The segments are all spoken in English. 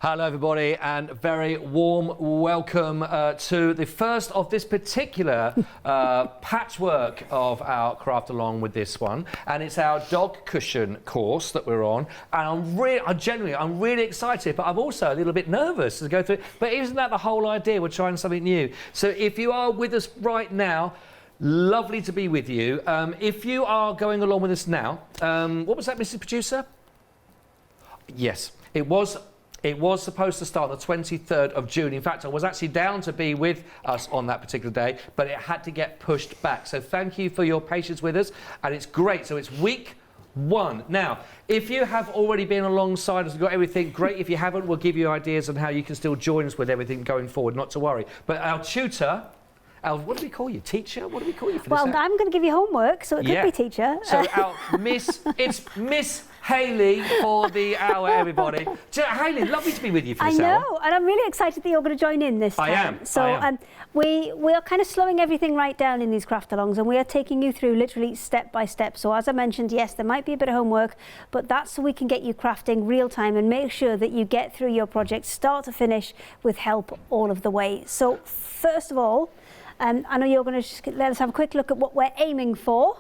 Hello everybody, and very warm welcome to the first of this particular patchwork of our Craftalong with this one, and it's our dog cushion course that we're on, and I'm really excited, but I'm also a little bit nervous to go through it. But isn't that the whole idea? We're trying something new. So if you are with us right now, lovely to be with you. If you are going along with us now, what was that, Mrs. Producer? Yes, it was supposed to start the 23rd of June. In fact, I was actually down to be with us on that particular day, but it had to get pushed back. So thank you for your patience with us, and it's great. So it's week 1. Now, if you have already been alongside us and got everything, great. If you haven't, we'll give you ideas on how you can still join us with everything going forward, not to worry. But our tutor, what do we call you? Teacher? What do we call you for this? Well, I'm going to give you homework, so it could be teacher. So it's Miss Hayley for the hour, everybody. Hayley, lovely to be with you for this hour. I know, and I'm really excited that you're going to join in this time. I am. So we are kind of slowing everything right down in these Craftalongs, and we are taking you through literally step by step. So as I mentioned, yes, there might be a bit of homework, but that's so we can get you crafting real time and make sure that you get through your project start to finish with help all of the way. So first of all, I know you're going to just let us have a quick look at what we're aiming for.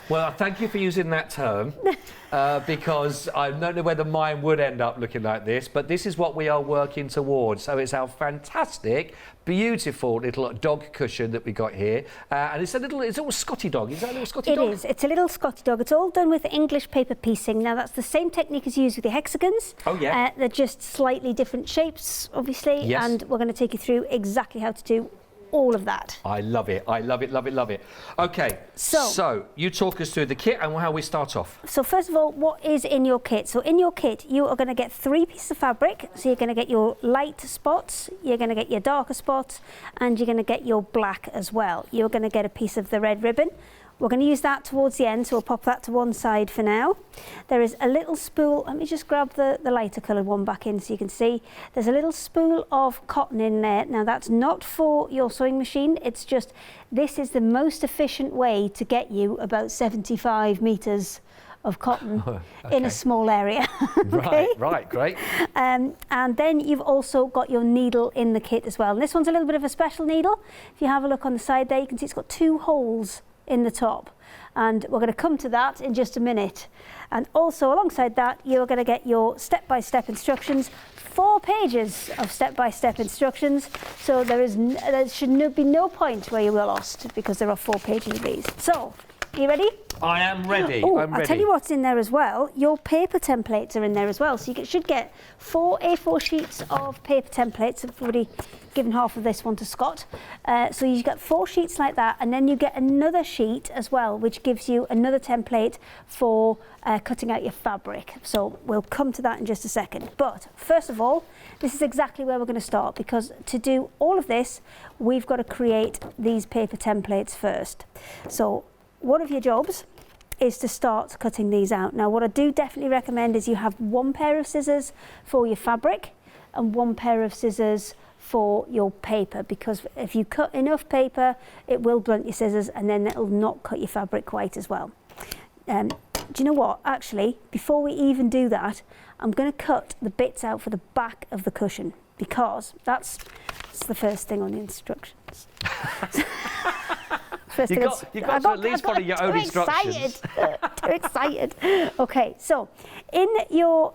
Well, thank you for using that term, because I don't know whether mine would end up looking like this, but this is what we are working towards. So it's our fantastic, beautiful little dog cushion that we got here, and it's a little Scotty dog. Is that a little Scotty dog? It is. It's a little Scotty dog. It's all done with English paper piecing. Now, that's the same technique as used with the hexagons. Oh, yeah. They're just slightly different shapes, obviously, yes. And we're going to take you through exactly how to do all of that. I love it. I love it, love it, love it. Okay, so you talk us through the kit and how we start off. So first of all, what is in your kit? So in your kit, you are going to get 3 pieces of fabric. So you're going to get your light spots, you're going to get your darker spots, and you're going to get your black as well. You're going to get a piece of the red ribbon. We're going to use that towards the end, so we'll pop that to one side for now. There is a little spool. Let me just grab the lighter coloured one back in so you can see. There's a little spool of cotton in there. Now, that's not for your sewing machine. It's just, this is the most efficient way to get you about 75 metres of cotton in a small area. Okay? Right, great. And then you've also got your needle in the kit as well. And this one's a little bit of a special needle. If you have a look on the side there, you can see it's got 2 holes in the top, and we're going to come to that in just a minute. And also alongside that, you're going to get your step-by-step instructions, 4 pages of step-by-step instructions, so there should be no point where you were lost, because there are 4 pages of these. So, are you ready? I am ready. Oh, I'm ready. I'll tell you what's in there as well. Your paper templates are in there as well. So you should get 4 A4 sheets of paper templates. I've already given half of this one to Scott. So you get 4 sheets like that, and then you get another sheet as well, which gives you another template for cutting out your fabric. So we'll come to that in just a second. But first of all, this is exactly where we're going to start, because to do all of this, we've got to create these paper templates first. So one of your jobs is to start cutting these out. Now, what I do definitely recommend is you have 1 pair of scissors for your fabric and 1 pair of scissors for your paper, because if you cut enough paper, it will blunt your scissors, and then it'll not cut your fabric quite as well. Do you know what? Actually, before we even do that, I'm going to cut the bits out for the back of the cushion, because that's the first thing on the instructions. You've got to at least follow your own instructions. Too excited. Okay, so in your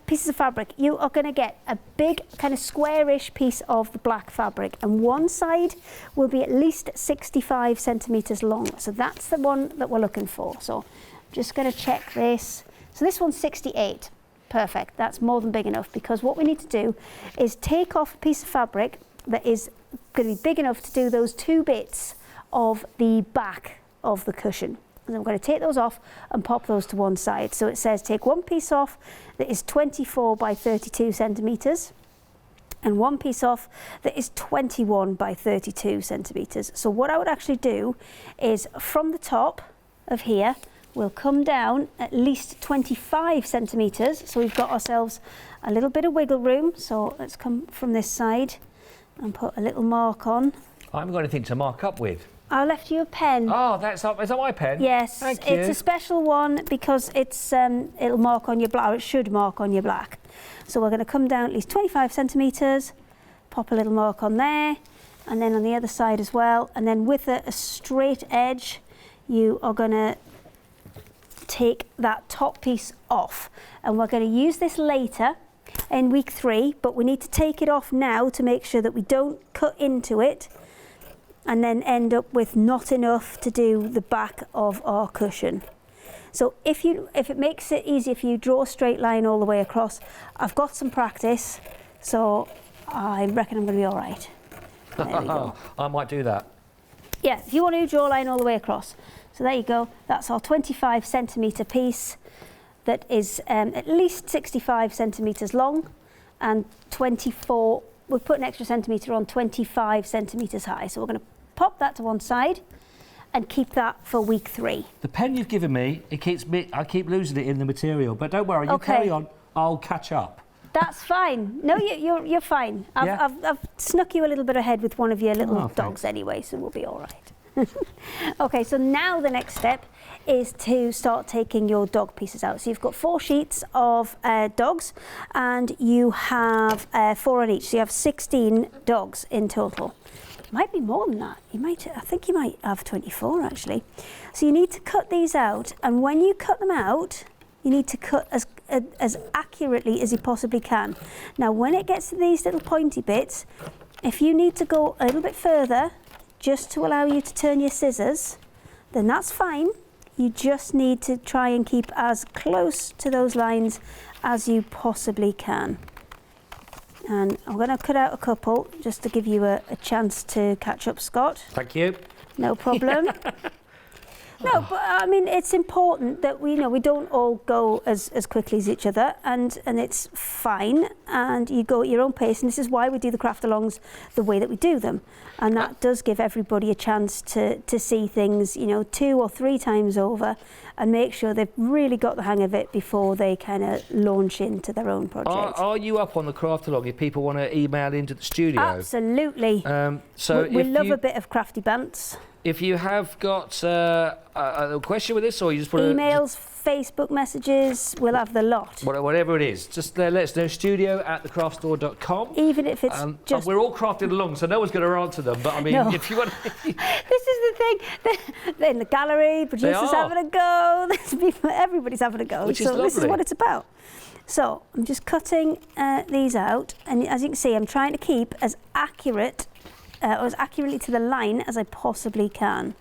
pieces of fabric, you are going to get a big kind of squarish piece of the black fabric, and one side will be at least 65 centimetres long. So that's the one that we're looking for. So I'm just going to check this. So this one's 68. Perfect. That's more than big enough, because what we need to do is take off a piece of fabric that is going to be big enough to do those 2 bits of the back of the cushion. And then we're going to take those off and pop those to one side. So it says take 1 piece off that is 24 by 32 centimetres and 1 piece off that is 21 by 32 centimetres. So what I would actually do is from the top of here, we'll come down at least 25 centimetres. So we've got ourselves a little bit of wiggle room. So let's come from this side and put a little mark on. I haven't got anything to mark up with. I left you a pen. Oh, is that my pen? Yes, Thank you. it's a special one because it'll mark on your black, or it should mark on your black. So we're going to come down at least 25 centimetres, pop a little mark on there, and then on the other side as well. And then with a straight edge, you are going to take that top piece off. And we're going to use this later in week 3, but we need to take it off now to make sure that we don't cut into it and then end up with not enough to do the back of our cushion. So if it makes it easier for you, draw a straight line all the way across. I've got some practice, so I reckon I'm going to be all right. There we go. I might do that. Yeah, if you want to draw a line all the way across. So there you go. That's our 25 centimetre piece that is at least 65 centimetres long and 24. We've put an extra centimetre on, 25 centimetres high. So we're going to pop that to one side and keep that for week 3. The pen you've given me, I keep losing it in the material, but don't worry, you carry on, I'll catch up. That's fine. No, you're fine. I've snuck you a little bit ahead with one of your little dogs anyway, so we'll be all right. Okay, so now the next step is to start taking your dog pieces out. So you've got 4 sheets of dogs, and you have 4 on each. So you have 16 dogs in total. Might be more than that. I think you might have 24 actually. So you need to cut these out, and when you cut them out, you need to cut as accurately as you possibly can. Now, when it gets to these little pointy bits, if you need to go a little bit further, just to allow you to turn your scissors, then that's fine. You just need to try and keep as close to those lines as you possibly can. And I'm going to cut out a couple just to give you a chance to catch up, Scott. Thank you. No problem. No, but I mean, it's important that we don't all go as quickly as each other, and it's fine, and you go at your own pace, and this is why we do the craft-alongs the way that we do them, and that does give everybody a chance to see things, 2 or 3 times over, and make sure they've really got the hang of it before they kind of launch into their own project. Are you up on the Craftalong if people want to email into the studio? Absolutely. So we love a bit of crafty bants. If you have got a question with this, or you just put emails, Facebook messages, we'll have the lot. Whatever it is, just let us know. studio@thecraftstore.com. Even if it's just... We're all crafted along, so no one's going to answer them. But I mean, if you want... This is the thing. They're in the gallery, producers having a go. There's people, everybody's having a go. Which is lovely. This is what it's about. So I'm just cutting these out. And as you can see, I'm trying to keep as accurate or as accurately to the line as I possibly can.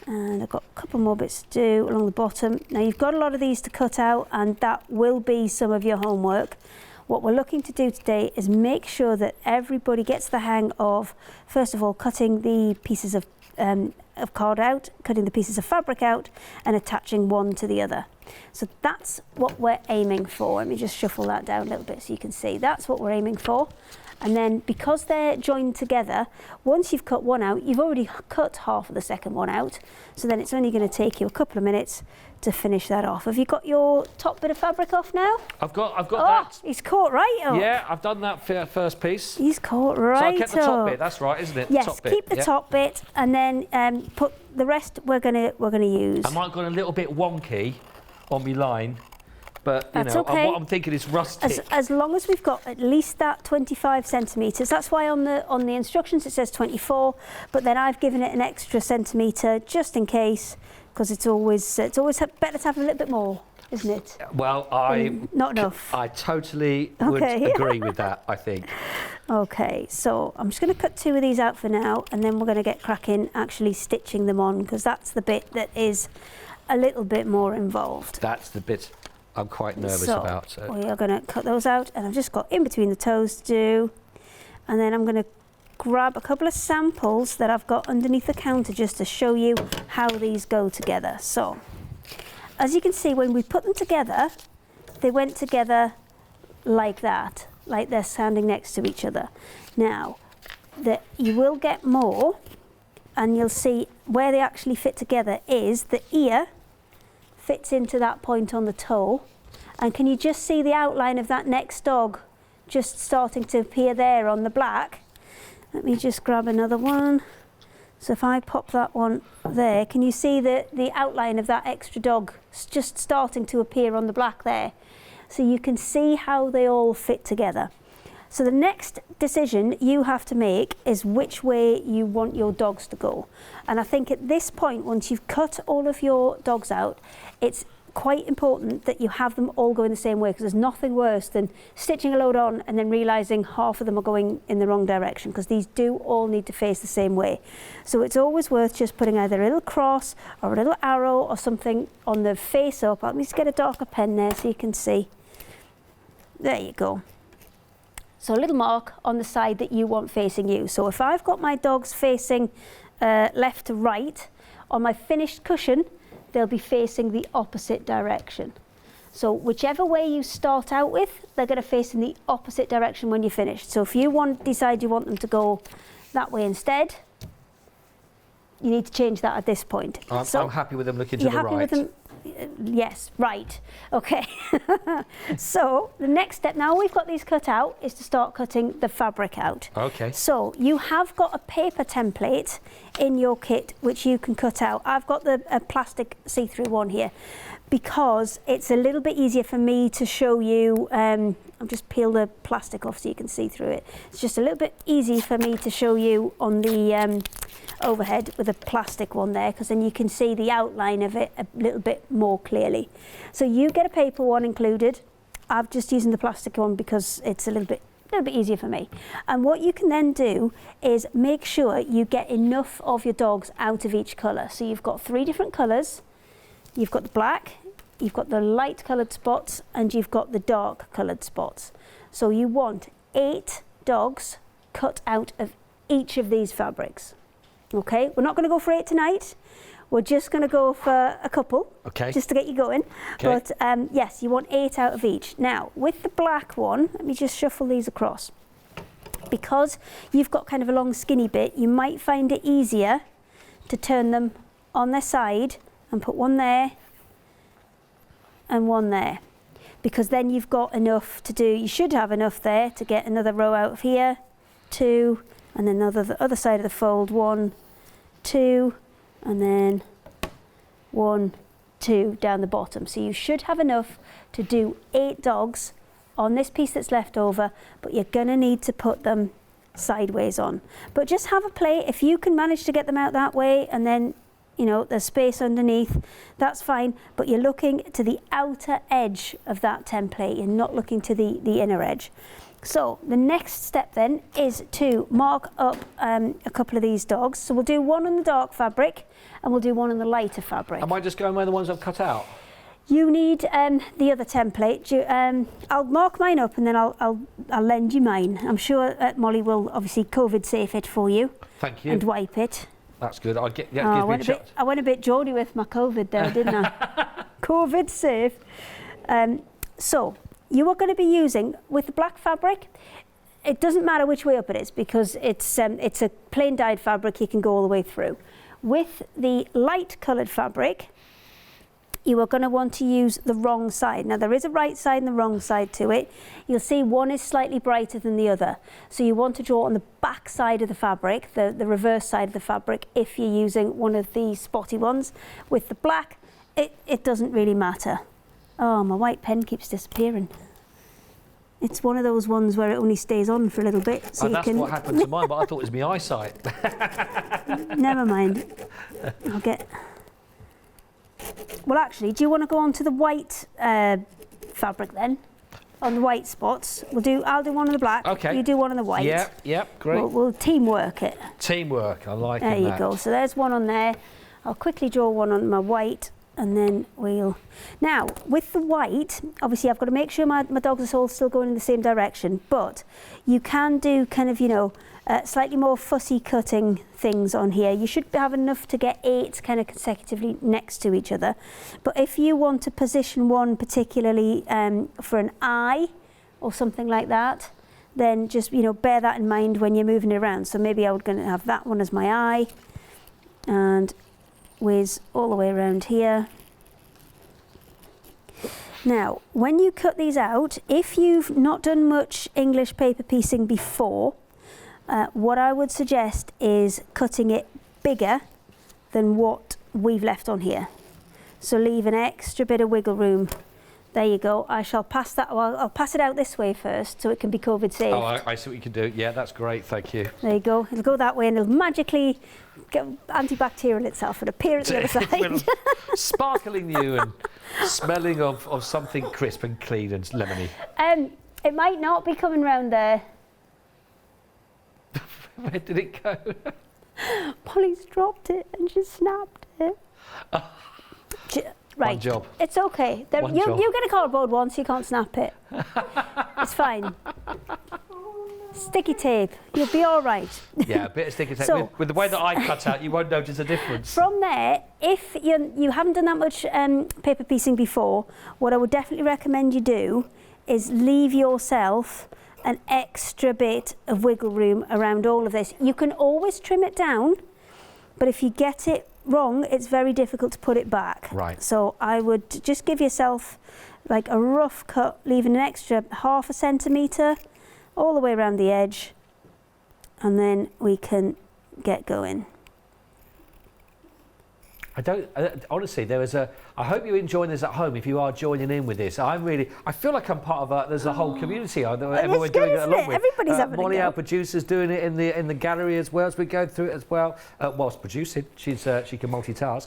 And I've got a couple more bits to do along the bottom. Now you've got a lot of these to cut out, and that will be some of your homework. What we're looking to do today is make sure that everybody gets the hang of, first of all, cutting the pieces of card out, cutting the pieces of fabric out, and attaching one to the other. So that's what we're aiming for. Let me just shuffle that down a little bit so you can see. That's what we're aiming for. And then because they're joined together, once you've cut one out, you've already cut half of the second one out. So then it's only going to take you a couple of minutes to finish that off. Have you got your top bit of fabric off now? I've got that. He's caught right up. Yeah, I've done that first piece. He's caught right up. So I kept the top bit. That's right, isn't it? Yes, top bit. Keep the top bit, and then put the rest. We're gonna use. I might have gone a little bit wonky on my line. But that's okay. What I'm thinking is rustic. As long as we've got at least that 25 centimetres. That's why on the instructions it says 24, but then I've given it an extra centimetre just in case, because it's always better to have a little bit more, isn't it? Well, not enough. I totally would agree with that, I think. Okay, so I'm just going to cut 2 of these out for now, and then we're going to get cracking actually stitching them on, because that's the bit that is a little bit more involved. That's the bit I'm quite nervous about. So we are going to cut those out, and I've just got in between the toes to do, and then I'm going to grab a couple of samples that I've got underneath the counter just to show you how these go together. So as you can see, when we put them together, they went together like that, like they're standing next to each other. Now you will get more, and you'll see where they actually fit together is the ear fits into that point on the toe, and can you just see the outline of that next dog just starting to appear there on the black? Let me just grab another one So if I pop that one there, can you see the outline of that extra dog just starting to appear on the black there? So you can see how they all fit together. So the next decision you have to make is which way you want your dogs to go. And I think at this point, once you've cut all of your dogs out, it's quite important that you have them all going the same way, because there's nothing worse than stitching a load on and then realising half of them are going in the wrong direction, because these do all need to face the same way. So it's always worth just putting either a little cross or a little arrow or something on the face up. Let me just get a darker pen there so you can see. There you go. So a little mark on the side that you want facing you. So if I've got my dogs facing left to right, on my finished cushion, they'll be facing the opposite direction. So whichever way you start out with, they're going to face in the opposite direction when you're finished. So if you decide you want them to go that way instead, you need to change that at this point. I'm happy with them looking to the right. You're happy with them? Yes, right. Okay. So the next step, now we've got these cut out, is to start cutting the fabric out. Okay. So you have got a paper template in your kit which you can cut out. I've got a plastic see-through one here because it's a little bit easier for me to show you. I'll just peel the plastic off so you can see through it. It's just a little bit easy for me to show you on the overhead with a plastic one there, because then you can see the outline of it a little bit more clearly. So you get a paper one included. I'm just using the plastic one because it's a little bit easier for me. And what you can then do is make sure you get enough of your dogs out of each colour. So you've got 3 different colours. You've got the black, you've got the light coloured spots, and you've got the dark coloured spots. So you want 8 dogs cut out of each of these fabrics. Okay, we're not going to go for 8 tonight. We're just going to go for a couple, okay, just to get you going. Okay. But yes, you want 8 out of each. Now, with the black one, let me just shuffle these across. Because you've got kind of a long skinny bit, you might find it easier to turn them on their side and put one there and one there. Because then you've got enough to do, you should have enough there to get another row out of here, 2, and then the other side of the fold, 1, 2, and then 1, 2 down the bottom. So you should have enough to do 8 dogs on this piece that's left over, but you're gonna need to put them sideways on. But just have a play. If you can manage to get them out that way, and then you know there's space underneath, that's fine, but you're looking to the outer edge of that template. You're not looking to the inner edge. So the next step then is to mark up a couple of these dogs. So we'll do one on the dark fabric and we'll do one on the lighter fabric. Am I just going with the ones I've cut out? You need the other template. I'll mark mine up and then I'll lend you mine. I'm sure Molly will obviously COVID safe it for you. Thank you. And wipe it. That's good. I'll get, I went a bit Geordie with my COVID there, didn't I? COVID safe. So you are going to be using, with the black fabric, it doesn't matter which way up it is because it's a plain dyed fabric, you can go all the way through. With the light coloured fabric, you are going to want to use the wrong side. Now there is a right side and the wrong side to it. You'll see one is slightly brighter than the other. So you want to draw on the back side of the fabric, the reverse side of the fabric, if you're using one of the spotty ones. With the black, it doesn't really matter. Oh, my white pen keeps disappearing. It's one of those ones where it only stays on for a little bit. So that's what happened to mine, but I thought it was my eyesight. Never mind. I'll get... Well, actually, do you want to go on to the white fabric then? On the white spots. I'll do one on the black. Okay. You do one on the white. Yep, great. We'll teamwork it. Teamwork, I like that. There you go. So there's one on there. I'll quickly draw one on my white. And then now with the white, obviously I've got to make sure my dogs are all still going in the same direction, but you can do kind of, slightly more fussy cutting things on here. You should have enough to get 8 kind of consecutively next to each other. But if you want to position one particularly for an eye or something like that, then just, bear that in mind when you're moving it around. So maybe I would going to have that one as my eye and whiz all the way around here. Now, when you cut these out, if you've not done much English paper piecing before, what I would suggest is cutting it bigger than what we've left on here. So leave an extra bit of wiggle room. There you go. I shall pass that, well, I'll pass it out this way first so it can be COVID safe. Oh, I see what you can do. Yeah, that's great, thank you. There you go. It'll go that way and it'll magically get antibacterial itself and appear at the other side. Sparkling new and smelling of something crisp and clean and lemony. It might not be coming round there. Where did it go? Polly's dropped it and she snapped it. Right. One job. It's okay. You get a cardboard one so you can't snap it. It's fine. Sticky tape. You'll be all right. Yeah, a bit of sticky tape. So, with the way that I cut out, you won't notice a difference. From there, if you haven't done that much paper piecing before, what I would definitely recommend you do is leave yourself an extra bit of wiggle room around all of this. You can always trim it down, but if you get it wrong, it's very difficult to put it back. Right. So I would just give yourself like a rough cut, leaving an extra 1/2 centimetre all the way around the edge, and then we can get going. Honestly, I hope you're enjoying this at home if you are joining in with this. I feel like I'm part of there's a whole community that everyone doing it along with. Everybody's having Molly, a go. our producer's doing it in the gallery as well as we go through it as well. Whilst producing, she can multitask,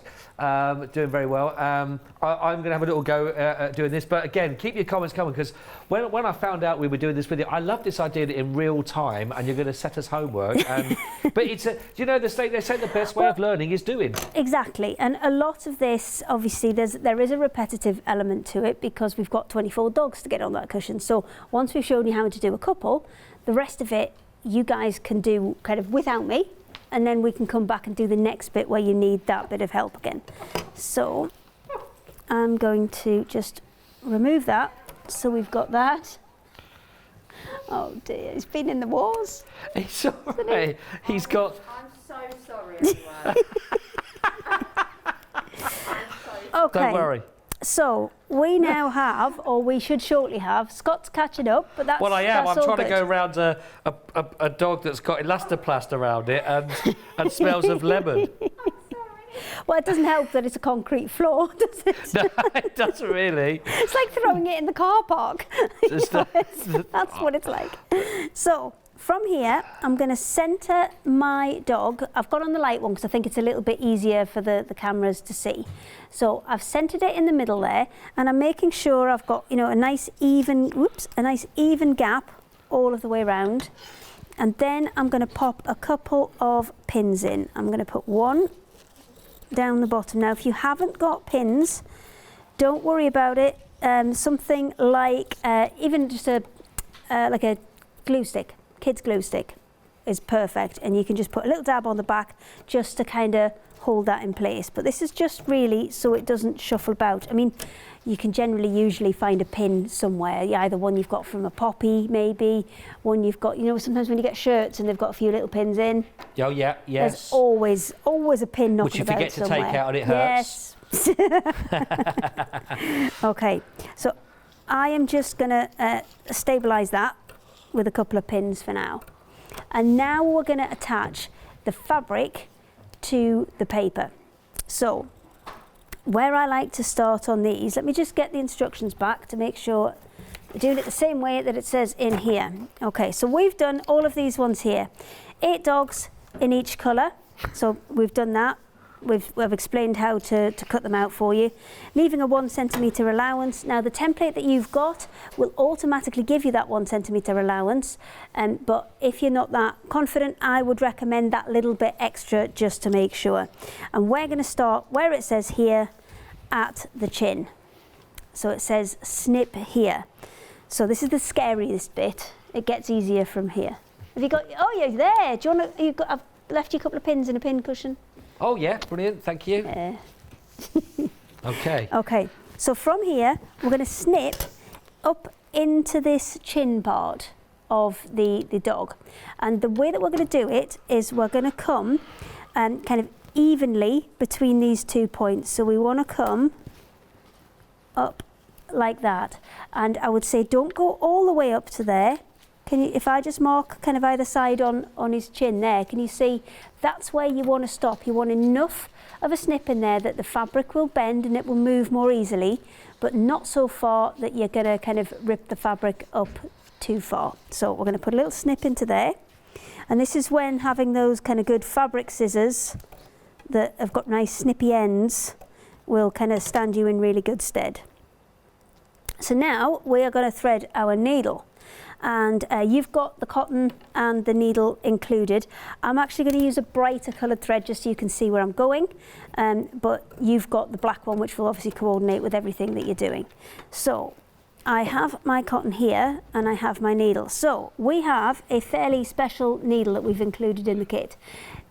doing very well. I'm going to have a little go at doing this, but again, keep your comments coming, because when I found out we were doing this video, I love this idea that in real time, and you're going to set us homework. But it's they say the best way of learning is doing. Exactly. And a lot of this, obviously, there is a repetitive element to it because we've got 24 dogs to get on that cushion. So once we've shown you how to do a couple, the rest of it you guys can do kind of without me, and then we can come back and do the next bit where you need that bit of help again. So I'm going to just remove that. So we've got that. Oh dear, he's been in the wars. It's all right. He's got... I'm so sorry, everyone. Okay. Don't worry. So we now have, or we should shortly have, Scott's catching up, but that's Well, I am. that's I'm all trying to good. go around a dog that's got elastoplast around it and smells of lemon. Well, it doesn't help that it's a concrete floor, does it? No, it doesn't really. It's like throwing it in the car park. That's what it's like. So from here, I'm going to centre my dog. I've got on the light one because I think it's a little bit easier for the cameras to see. So I've centred it in the middle there, and I'm making sure I've got, a nice even gap all of the way around. And then I'm going to pop a couple of pins in. I'm going to put one down the bottom. Now, if you haven't got pins, don't worry about it. Something like even just like a glue stick, kid's glue stick, is perfect, and you can just put a little dab on the back just to kind of hold that in place. But this is just really so it doesn't shuffle about. I mean, you can usually find a pin somewhere, either one you've got from a poppy, maybe one you've got, sometimes when you get shirts and they've got a few little pins in. Oh yeah, yes. There's always a pin knocking about Which you forget to somewhere. take out and it hurts. Yes. Okay, so I am just going to stabilise that with a couple of pins for now. And now we're going to attach the fabric to the paper. So where I like to start on these, let me just get the instructions back to make sure we're doing it the same way that it says in here. Okay, so we've done all of these ones here. 8 dogs in each colour, so we've done that. We've explained how to cut them out for you, leaving a 1 centimetre allowance. Now the template that you've got will automatically give you that 1 centimetre allowance, but if you're not that confident, I would recommend that little bit extra just to make sure. And we're going to start where it says here at the chin. So it says snip here. So this is the scariest bit. It gets easier from here. Have you got? Oh, you're there. Do you want to? I've left you a couple of pins in a pin cushion. Oh yeah, brilliant, thank you. Okay. Okay, so from here, we're going to snip up into this chin part of the dog. And the way that we're going to do it is we're going to come kind of evenly between these 2 points. So we want to come up like that. And I would say don't go all the way up to there. Can you, if I just mark kind of either side on his chin there, can you see that's where you want to stop? You want enough of a snip in there that the fabric will bend and it will move more easily, but not so far that you're going to kind of rip the fabric up too far. So we're going to put a little snip into there. And this is when having those kind of good fabric scissors that have got nice snippy ends will kind of stand you in really good stead. So now we are going to thread our needle. And you've got the cotton and the needle included. I'm actually going to use a brighter coloured thread just so you can see where I'm going, but you've got the black one which will obviously coordinate with everything that you're doing. So I have my cotton here and I have my needle. So we have a fairly special needle that we've included in the kit.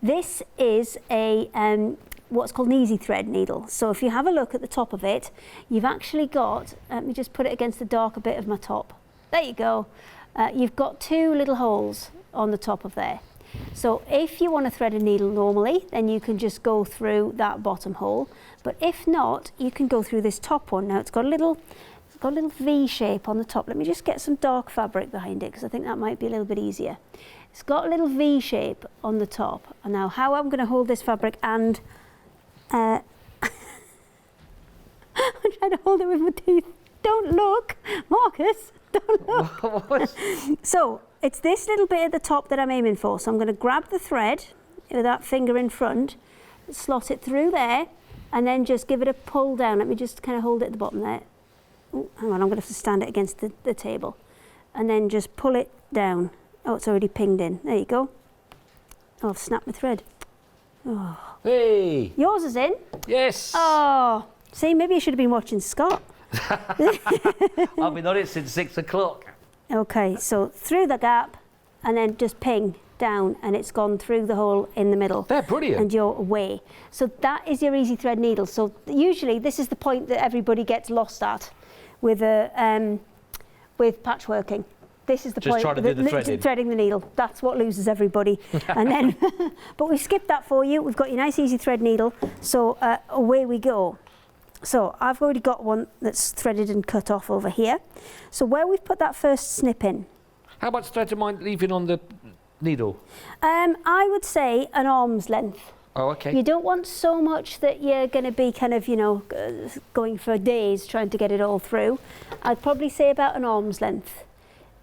This is a what's called an easy thread needle. So if you have a look at the top of it, you've actually got, let me just put it against the darker bit of my top. There you go. You've got two little holes on the top of there. So if you want to thread a needle normally, then you can just go through that bottom hole. But if not, you can go through this top one. Now it's got a little V shape on the top. Let me just get some dark fabric behind it because I think that might be a little bit easier. It's got a little V shape on the top. And now how I'm going to hold this fabric and I'm trying to hold it with my teeth. Don't look, Marcus. Don't look. So it's this little bit at the top that I'm aiming for. So I'm going to grab the thread with that finger in front, slot it through there, and then just give it a pull down. Let me just kind of hold it at the bottom there. Oh, hang on, I'm going to have to stand it against the table. And then just pull it down. Oh, it's already pinged in. There you go. Oh, I've snapped my thread. Oh. Hey! Yours is in? Yes! Oh, see, maybe you should have been watching Scott. I've been on it since 6 o'clock. Okay, so through the gap and then just ping down and it's gone through the hole in the middle. They're brilliant. And you're away. So that is your easy thread needle. So usually this is the point that everybody gets lost at with patchworking. This is the just point. Trying to do the threading. Threading the needle. That's what loses everybody. And then, but we skipped that for you. We've got your nice easy thread needle. So away we go. So I've already got one that's threaded and cut off over here. So where we've put that first snip in. How much thread am I leaving on the needle? I would say an arm's length. Oh, okay. You don't want so much that you're going to be kind of, you know, going for days trying to get it all through. I'd probably say about an arm's length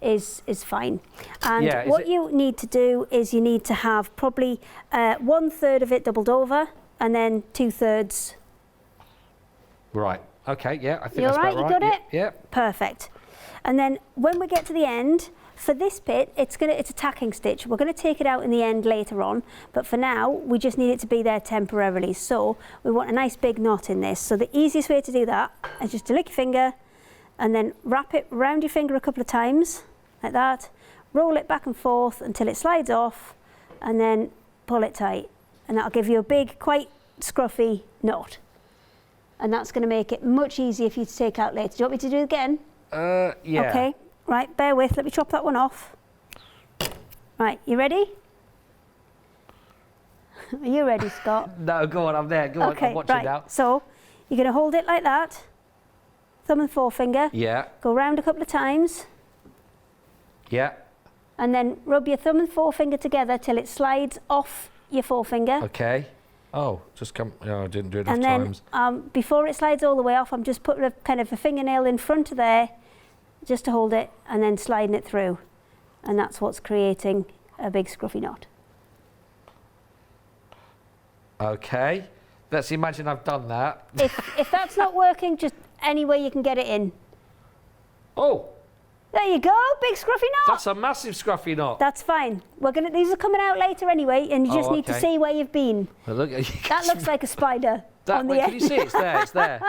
is fine. And yeah, what you need to do is you need to have probably 1/3 of it doubled over and then 2/3. Right. Okay. Yeah. I think You're that's right. about You right. got it. Yeah. Perfect. And then when we get to the end, for this bit, it's a tacking stitch. We're going to take it out in the end later on, but for now, we just need it to be there temporarily. So we want a nice big knot in this. So the easiest way to do that is just to lick your finger and then wrap it around your finger a couple of times, like that. Roll it back and forth until it slides off, and then pull it tight. And that'll give you a big, quite scruffy knot. And that's going to make it much easier for you to take out later. Do you want me to do it again? Yeah. Okay, right, bear with, let me chop that one off. Right, you ready? Are you ready, Scott? No, go on, I'm there. Go on, I'm watching right. now. So, you're going to hold it like that, thumb and forefinger. Yeah. Go round a couple of times. Yeah. And then rub your thumb and forefinger together till it slides off your forefinger. Okay. Oh, just come. Oh, I didn't do it enough And times. then before it slides all the way off, I'm just putting a kind of a fingernail in front of there just to hold it and then sliding it through. And that's what's creating a big scruffy knot. Okay. Let's imagine I've done that. If that's not working, just any way you can get it in. Oh, There you go, big scruffy knot. that's a massive scruffy knot. That's fine. These are coming out later anyway, and you just need to okay. see where you've been. Well, look, That looks like a spider on the wait, end. can you see? It's there. It's there.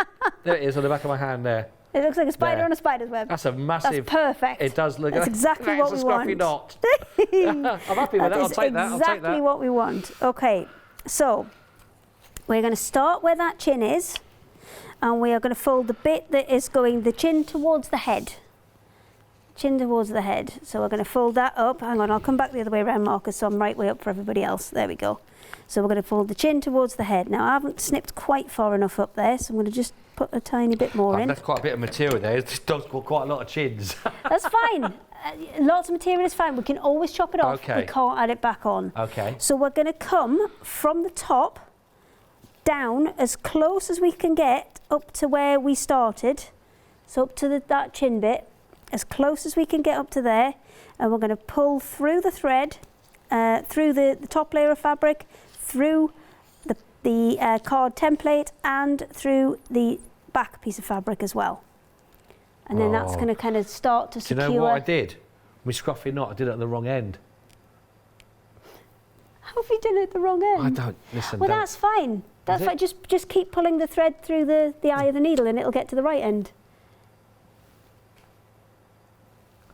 There it is on the back of my hand. There. It looks like a spider There. on a spider's web. That's a massive. That's perfect. It does look. That's exactly that's what we a scruffy want. knot. I'm happy with that. I'll is take that. I'll take exactly that. what we want. Okay, so we're going to start where that chin is, and we are going to fold the bit that is going the chin towards the head. Chin towards the head. So we're going to fold that up. Hang on, I'll come back the other way around, Marcus, so I'm right way up for everybody else. There we go. So we're going to fold the chin towards the head. Now I haven't snipped quite far enough up there, so I'm going to just put a tiny bit more I've in. left quite a bit of material there. This dog's got quite a lot of chins. That's fine. lots of material is fine. We can always chop it off. Okay. We can't add it back on. Okay. So we're going to come from the top down as close as we can get up to where we started. So up to that chin bit, as close as we can get up to there. And we're going to pull through the thread, through the top layer of fabric, through the card template, and through the back piece of fabric as well. And then that's going to kind of start to secure. Do you know what I did? My scruffy knot, I did it at the wrong end. How have you done it at the wrong end? I don't, listen. Well, don't. that's fine. That's Is fine. Just keep pulling the thread through the eye of the needle and it'll get to the right end.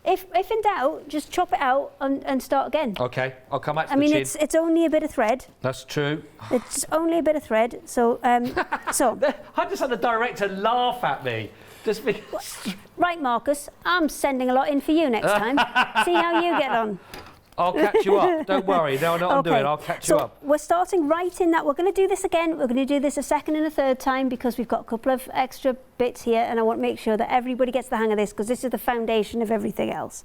If in doubt, just chop it out and start again. Okay, I'll come back to I the mean, chin. it's only a bit of thread. That's true. It's only a bit of thread. So, so I just had the director laugh at me. Just because. right, Marcus, I'm sending a lot in for you next time. See how you get on. I'll catch you up. Don't worry. No, I'm doing. I'll catch you up. We're starting right in that. We're going to do this again. We're going to do this a second and a third time because we've got a couple of extra bits here and I want to make sure that everybody gets the hang of this because this is the foundation of everything else.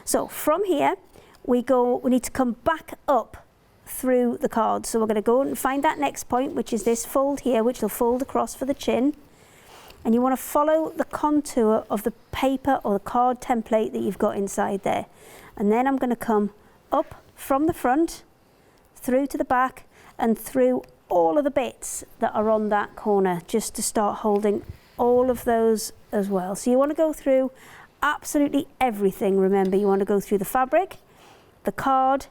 So from here, we need to come back up through the card. So we're going to go and find that next point, which is this fold here, which will fold across for the chin. And you want to follow the contour of the paper or the card template that you've got inside there. And then I'm going to come up from the front, through to the back, and through all of the bits that are on that corner, just to start holding all of those as well. So you want to go through absolutely everything. Remember, you want to go through the fabric, the card,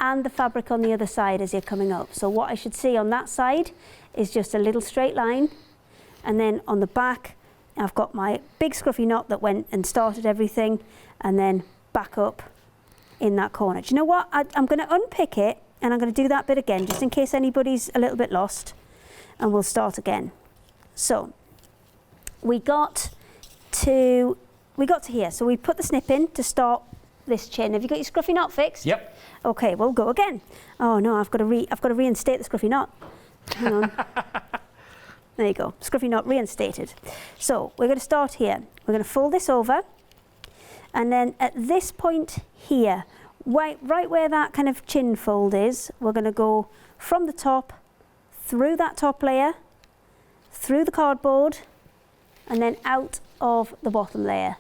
and the fabric on the other side as you're coming up. So what I should see on that side is just a little straight line. And then on the back, I've got my big scruffy knot that went and started everything, and then back up in that corner. Do you know what? I'm going to unpick it and I'm going to do that bit again, just in case anybody's a little bit lost, and we'll start again. So we got to here. So we put the snip in to start this chin. Have you got your scruffy knot fixed? Yep. Okay, we'll go again. Oh no, I've got to reinstate the scruffy knot. Hang on. There you go, scruffy knot reinstated. So we're going to start here. We're going to fold this over, and then at this point here, right where that kind of chin fold is, we're going to go from the top, through that top layer, through the cardboard, and then out of the bottom layer,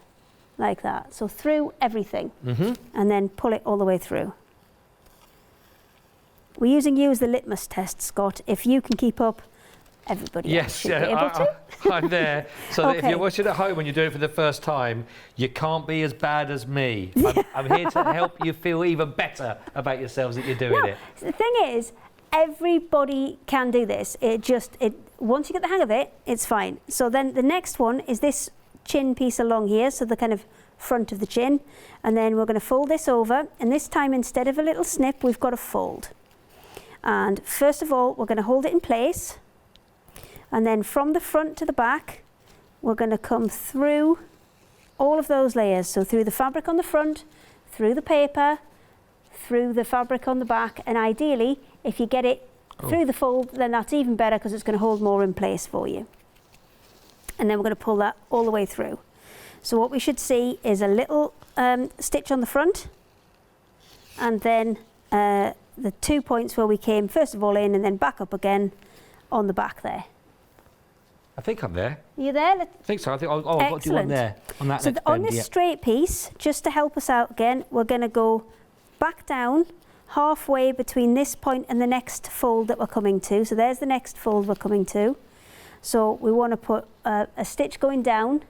like that. So through everything, and then pull it all the way through. We're using you as the litmus test, Scott. If you can keep up, everybody else should be able to. I'm there. So that if Okay. you're watching at home and you're doing it for the first time, you can't be as bad as me. I'm here to help you feel even better about yourselves that you're doing it. The thing is, everybody can do this. Once you get the hang of it, it's fine. So then the next one is this chin piece along here, so the kind of front of the chin. And then we're going to fold this over. And this time, instead of a little snip, we've got a fold. And first of all, we're going to hold it in place. And then from the front to the back, we're going to come through all of those layers. So through the fabric on the front, through the paper, through the fabric on the back. And ideally, if you get it through the fold, then that's even better because it's going to hold more in place for you. And then we're going to pull that all the way through. So what we should see is a little stitch on the front, and then the 2 points where we came first of all in and then back up again on the back there. I think I'm there. Are you there? I think so. I think I've got to do one there. On that So next on bend, this yeah. straight piece, just to help us out again, we're going to go back down halfway between this point and the next fold that we're coming to. So there's the next fold we're coming to. So we want to put a stitch going down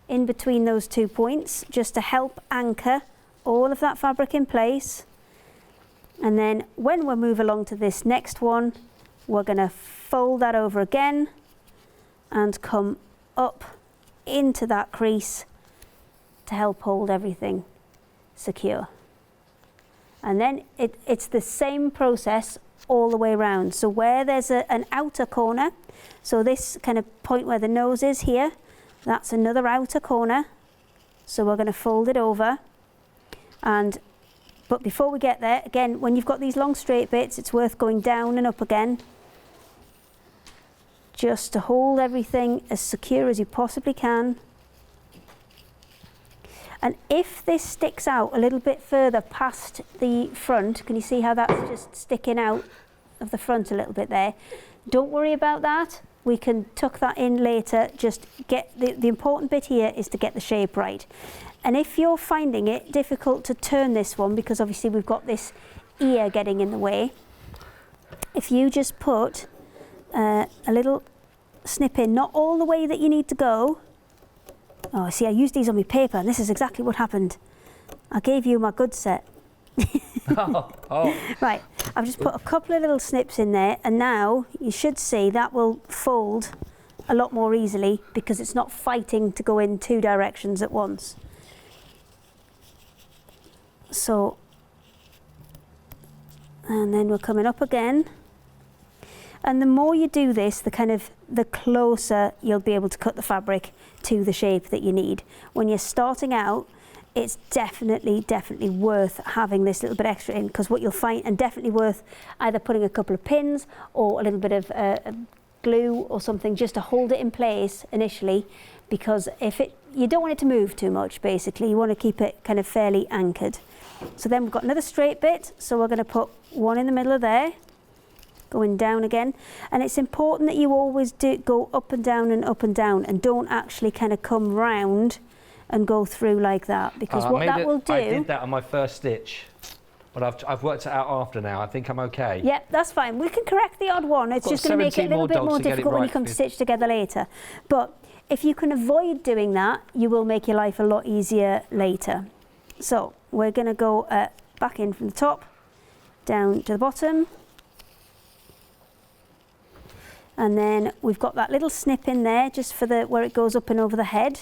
in between those 2 points just to help anchor all of that fabric in place. And then when we move along to this next one, we're going to fold that over again and come up into that crease to help hold everything secure. And then it's the same process all the way around. So where there's an outer corner, so this kind of point where the nose is here, that's another outer corner. So we're going to fold it over. But before we get there, again, when you've got these long straight bits, it's worth going down and up again, just to hold everything as secure as you possibly can. And if this sticks out a little bit further past the front, can you see how that's just sticking out of the front a little bit there? Don't worry about that. We can tuck that in later. Just get the important bit here is to get the shape right. And if you're finding it difficult to turn this one, because obviously we've got this ear getting in the way, if you just put a little snip in, not all the way that you need to go. Oh, see, I used these on my paper, and this is exactly what happened. I gave you my good set. Oh. Right, I've just put a couple of little snips in there, and now you should see that will fold a lot more easily because it's not fighting to go in two directions at once. So, and then we're coming up again. And the more you do this, the closer you'll be able to cut the fabric to the shape that you need. When you're starting out, it's definitely worth having this little bit extra in, because what you'll find, and definitely worth either putting a couple of pins or a little bit of glue or something just to hold it in place initially, because you don't want it to move too much, basically. You want to keep it kind of fairly anchored. So then we've got another straight bit, so we're going to put one in the middle of there, going down again. And it's important that you always do go up and down, and don't actually kind of come round and go through like that, because what that will do... I did that on my first stitch, but I've worked it out after now. I think I'm okay. Yep, that's fine. We can correct the odd one. It's just going to make it a little bit more difficult when you come to stitch together later. But if you can avoid doing that, you will make your life a lot easier later. So we're going to go back in from the top, down to the bottom. And then we've got that little snip in there just for where it goes up and over the head.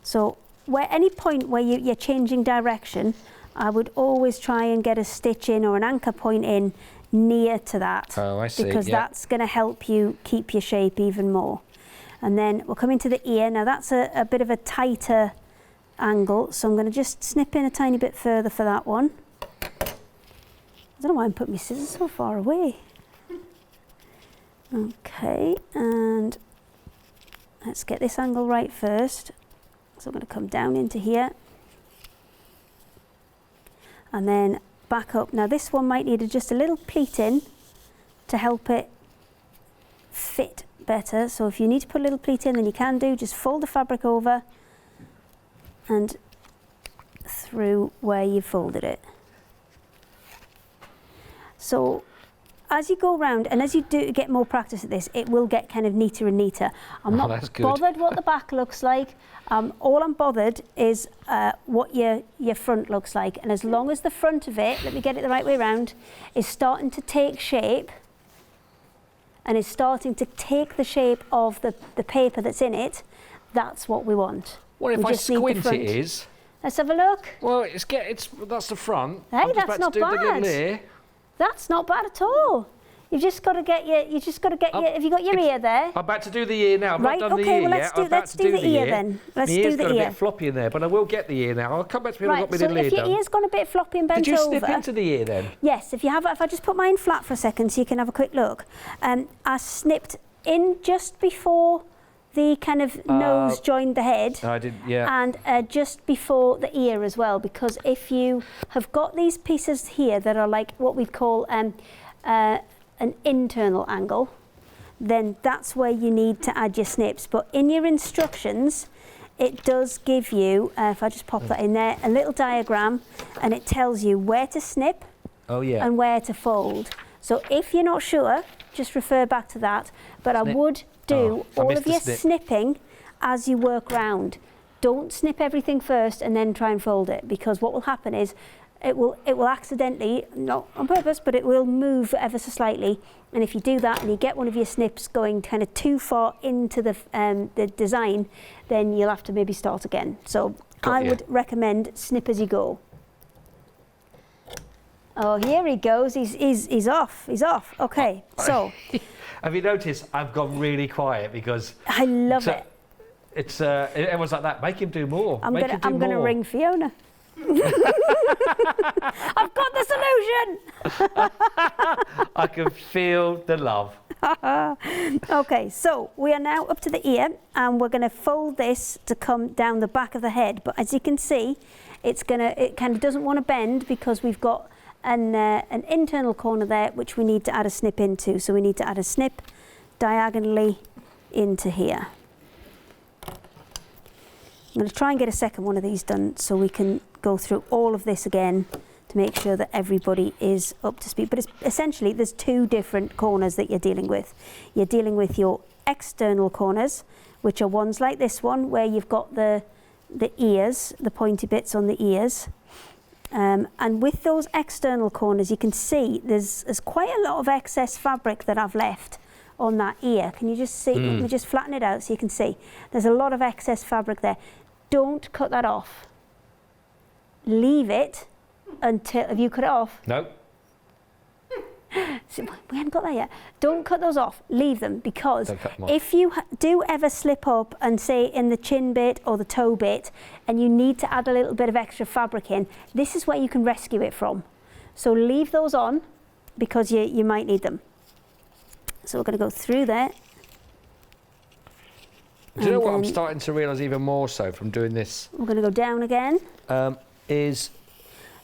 So any point where you're changing direction, I would always try and get a stitch in or an anchor point in near to that. Oh, I see. Because that's going to help you keep your shape even more. And then we'll come into the ear. Now that's a bit of a tighter angle, so I'm going to just snip in a tiny bit further for that one. I don't know why I'm putting my scissors so far away. Okay, and let's get this angle right first. So I'm going to come down into here and then back up. Now this one might need just a little pleat in to help it fit better. So if you need to put a little pleat in, then you can do. Just fold the fabric over and through where you folded it. So as you go around and as you do get more practice at this, it will get kind of neater and neater. I'm not bothered what the back looks like. All I'm bothered is what your front looks like. And as long as the front of it, let me get it the right way around, is starting to take shape and is starting to take the shape of the paper that's in it, that's what we want. Well, if I squint it is. Let's have a look. Well, that's the front. Hey, I'm just that's about not to do bad. the little ear. That's not bad at all. You've just got to get your. Have you got your ear there? I'm about to do the ear now. I've right. not done Okay. the ear Well, yet. let's do the ear then. Let's do the ear. The ear's got a bit floppy in there, but I will get the ear now. I'll come back to me when I've got my little ear done. So if your ear's gone a bit floppy and bent over. Did you snip into the ear then? Yes. If I just put mine flat for a second, so you can have a quick look. I snipped in just before the kind of nose joined the head. I did, yeah. And just before the ear as well, because if you have got these pieces here that are like what we call an internal angle, then that's where you need to add your snips. But in your instructions, it does give you, if I just pop that in there, a little diagram, and it tells you where to snip and where to fold. So if you're not sure, just refer back to that. But Snip. I would do all of your snip. snipping as you work round. Don't snip everything first and then try and fold it, because what will happen is it will accidentally, not on purpose, but it will move ever so slightly. And if you do that and you get one of your snips going kind of too far into the design, then you'll have to maybe start again. So I would recommend snip as you go. Oh, here he goes. He's off. He's off. Okay, so. Have you noticed I've gone really quiet because I love it. It's everyone's like that. Make him do more. I'm gonna ring Fiona. I've got the solution. I can feel the love. Okay, so we are now up to the ear, and we're going to fold this to come down the back of the head. But as you can see, it kind of doesn't want to bend because we've got an internal corner there which we need to add a snip into. So we need to add a snip diagonally into here. I'm going to try and get a second one of these done so we can go through all of this again to make sure that everybody is up to speed. But it's essentially, there's two different corners that you're dealing with. You're dealing with your external corners, which are ones like this one, where you've got the ears, the pointy bits on the ears. And with those external corners, you can see there's quite a lot of excess fabric that I've left on that ear. Can you just see? Let me just flatten it out so you can see. There's a lot of excess fabric there. Don't cut that off. Leave it until, have you cut it off? No. So we haven't got that yet. Don't cut those off. Leave them, because Don't cut them off. if you do ever slip up and say in the chin bit or the toe bit and you need to add a little bit of extra fabric in, this is where you can rescue it from. So leave those on because you might need them. So we're going to go through there. Do you know what I'm starting to realise even more so from doing this? We're going to go down again. Is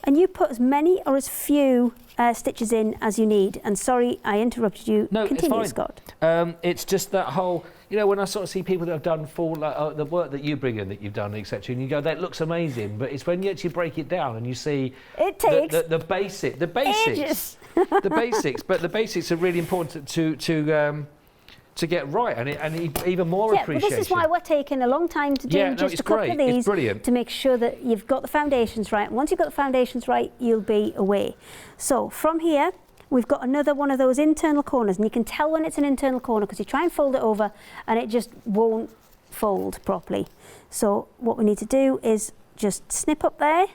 And you put as many or as few stitches in as you need. And sorry, I interrupted you. no, Continue, it's fine. Scott. It's just that whole, you know, when I sort of see people that have done full, like, the work that you bring in, that you've done, etc., and you go, that looks amazing, but it's when you actually break it down and you see It takes the basics, ages. the basics, but the basics are really important to get right, and even more Yeah, but appreciation. this is why we're taking a long time to do Yeah, no, just it's a couple great. of these It's brilliant. to make sure that you've got the foundations right. Once you've got the foundations right, you'll be away. So from here, we've got another one of those internal corners, and you can tell when it's an internal corner because you try and fold it over and it just won't fold properly. So what we need to do is just snip up there,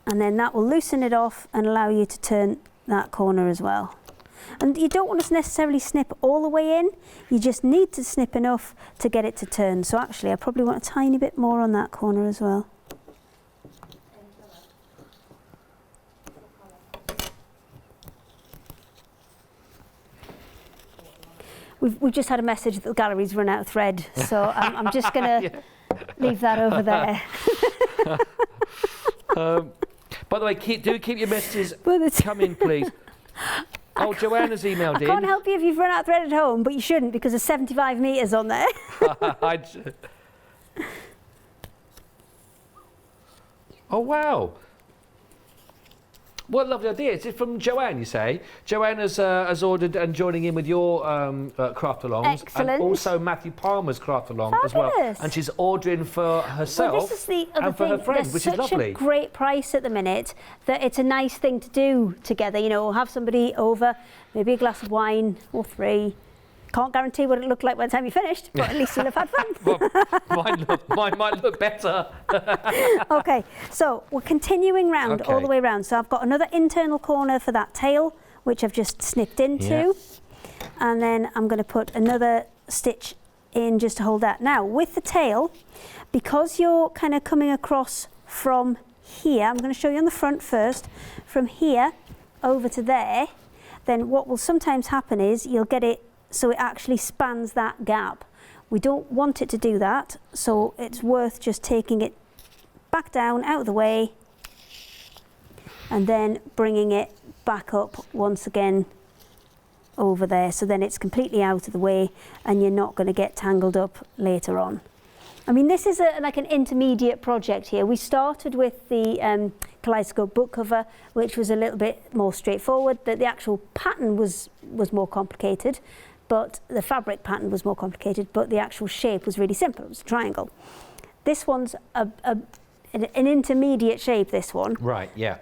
and then that will loosen it off and allow you to turn that corner as well. And you don't want to necessarily snip all the way in, you just need to snip enough to get it to turn. So actually I probably want a tiny bit more on that corner as well. We've just had a message that the gallery's run out of thread, so I'm just going to leave that over there. By the way, keep your messages But it's- coming, please. Oh, Joanna's emailed I can't in. help you if you've run out of thread at home, but you shouldn't because there's 75 metres on there. Oh, wow. What a lovely idea. Is it from Joanne, you say? Joanne has ordered and joining in with your Craftalongs. Excellent. And also Matthew Palmer's Craftalong as well. Fabulous. And she's ordering for herself Well, this is the other and for thing. her friend, They're which is such lovely. a great price at the minute that it's a nice thing to do together. You know, have somebody over, maybe a glass of wine or three. Can't guarantee what it looked like by the time you finished, but at least you'll have had fun. Well, mine might look better. Okay, so we're continuing round all Okay. the way round. So I've got another internal corner for that tail, which I've just snipped into. Yeah. And then I'm going to put another stitch in just to hold that. Now, with the tail, because you're kind of coming across from here, I'm going to show you on the front first, from here over to there, then what will sometimes happen is you'll get it so it actually spans that gap. We don't want it to do that, so it's worth just taking it back down, out of the way, and then bringing it back up once again over there, so then it's completely out of the way and you're not going to get tangled up later on. I mean, this is like an intermediate project here. We started with the Kaleidoscope book cover, which was a little bit more straightforward. The actual pattern was more complicated, but the fabric pattern was more complicated, but the actual shape was really simple. It was a triangle. This one's an intermediate shape, this one. Right, yeah.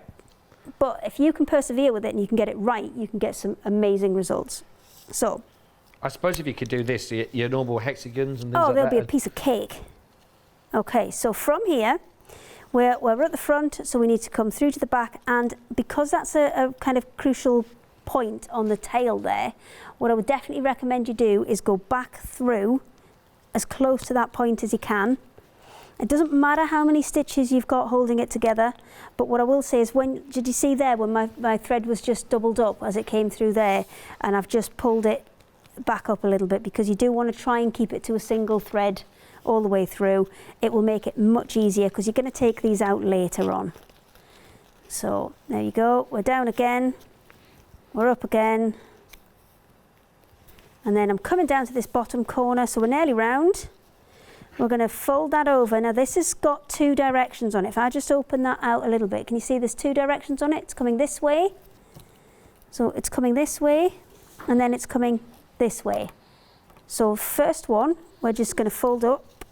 But if you can persevere with it and you can get it right, you can get some amazing results. So, I suppose if you could do this, your normal hexagons and things oh, like there'll that. be a piece of cake. Okay, so from here, we're at the front, so we need to come through to the back, and because that's a kind of crucial point on the tail there, what I would definitely recommend you do is go back through as close to that point as you can, It doesn't matter how many stitches you've got holding it together, but what I will say is did you see there when my thread was just doubled up as it came through there, and I've just pulled it back up a little bit because you do want to try and keep it to a single thread all the way through. It will make it much easier because you're going to take these out later on. So there you go, we're down again, we're up again, and then I'm coming down to this bottom corner, so we're nearly round. We're going to fold that over. Now this has got 2 directions on it. If I just open that out a little bit, can you see there's 2 directions on it? It's coming this way. So it's coming this way, and then it's coming this way. So first one, we're just going to fold up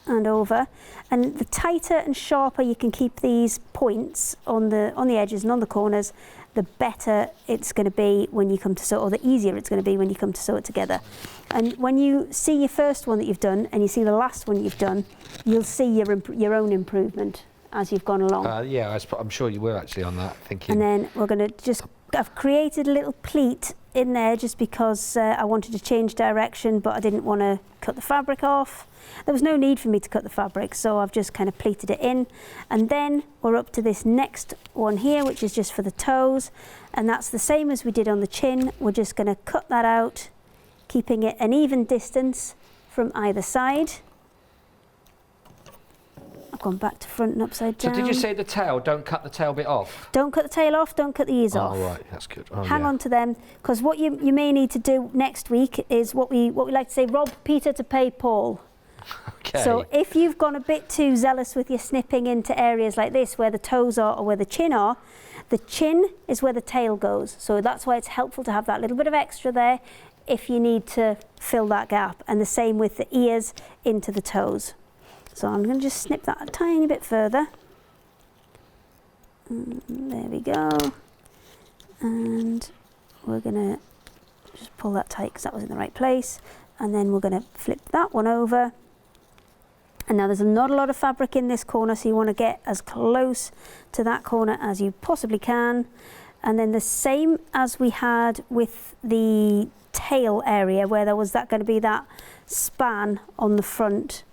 and over. And the tighter and sharper you can keep these points on the edges and on the corners, the better it's going to be when you come to sew, or the easier it's going to be when you come to sew it together. And when you see your first one that you've done and you see the last one you've done, you'll see your own improvement as you've gone along. Yeah, I'm sure you were actually on that thinking. And then we're going to I've created a little pleat in there just because I wanted to change direction, but I didn't want to cut the fabric off. There was no need for me to cut the fabric, so I've just kind of pleated it in. And then we're up to this next one here, which is just for the toes, and that's the same as we did on the chin. We're just going to cut that out, keeping it an even distance from either side. I've gone back to front and upside down. So did you say the tail, don't cut the tail bit off? Don't cut the tail off, don't cut the ears off. Oh, right, that's good. Oh, Hang yeah. on to them, because what you may need to do next week is what we like to say, rob Peter to pay Paul. Okay. So if you've gone a bit too zealous with your snipping into areas like this where the toes are or where the chin are, the chin is where the tail goes. So that's why it's helpful to have that little bit of extra there if you need to fill that gap. And the same with the ears into the toes. So I'm going to just snip that a tiny bit further. There we go. And we're going to just pull that tight because that was in the right place. And then we're going to flip that one over. And now there's not a lot of fabric in this corner, so you want to get as close to that corner as you possibly can. And then the same as we had with the tail area, where there was going to be that span on the front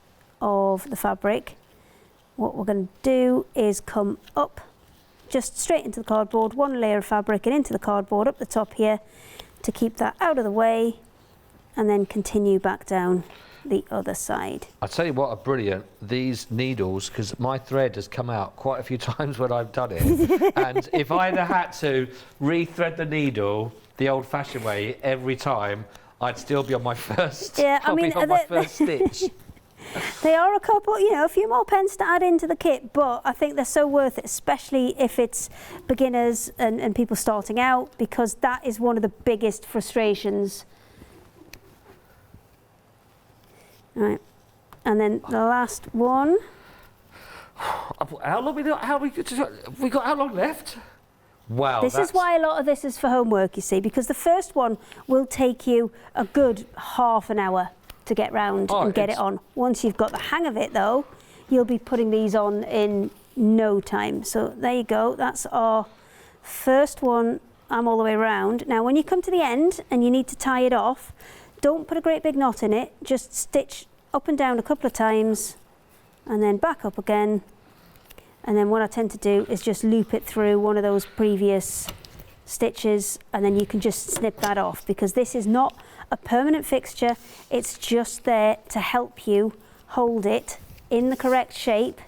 of the fabric, what we're going to do is come up just straight into the cardboard, 1 layer of fabric and into the cardboard up the top here to keep that out of the way, and then continue back down the other side. I tell you what are brilliant, these needles, because my thread has come out quite a few times when I've done it, and if I'd have had to re-thread the needle the old-fashioned way every time, I'd still be on my first, first stitch. They are a couple, a few more pence to add into the kit, but I think they're so worth it, especially if it's beginners and people starting out, because that is one of the biggest frustrations. All right, and then the last one. How long we got how long left? Wow. This is why a lot of this is for homework, you see, because the first one will take you a good half an hour to get round and get it on. Once you've got the hang of it, though, you'll be putting these on in no time. So there you go. That's our first one. I'm all the way around. Now, when you come to the end and you need to tie it off, don't put a great big knot in it. Just stitch up and down a couple of times and then back up again. And then what I tend to do is just loop it through one of those previous stitches, and then you can just snip that off, because this is not a permanent fixture. It's just there to help you hold it in the correct shape